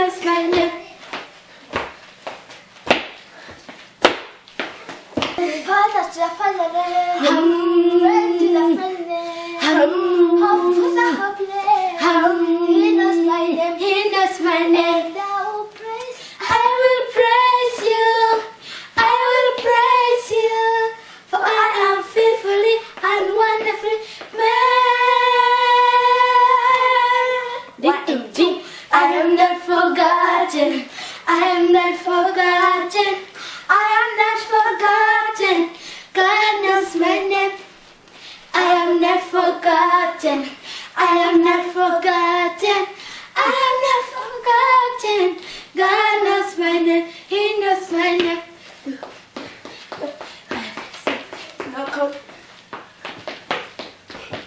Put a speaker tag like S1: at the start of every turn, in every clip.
S1: knows my name.
S2: Father, he knows my name.
S1: He knows my name.
S2: And I will praise.
S1: I will praise you. I will praise you. For I am fearfully and wonderfully made. I am not forgotten. I am not forgotten. I am not forgotten. God knows my name. I am not forgotten. I am not forgotten. I am not forgotten. God knows my name. He knows my name. No code.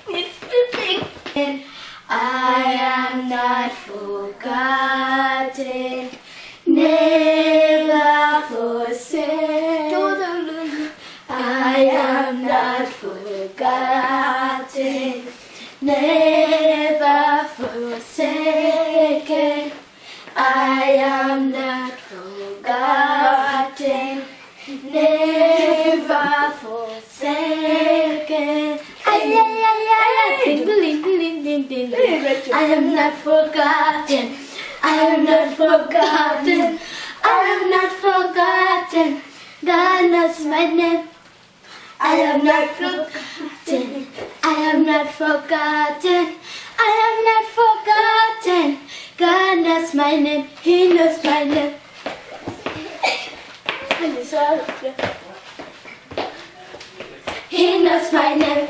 S1: It's sleeping. I am not forgotten. Never forsaken. I am not forgotten. Never forsaken. I am not forgotten. Never forsaken. I am not forgotten. I am not forgotten. I am not forgotten. God knows my name. I am not forgotten. I am not forgotten. I am not forgotten. God knows my name. He knows my name. He knows my name.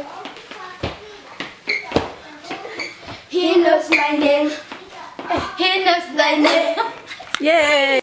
S1: He knows my name. He knows my name.
S3: Yay!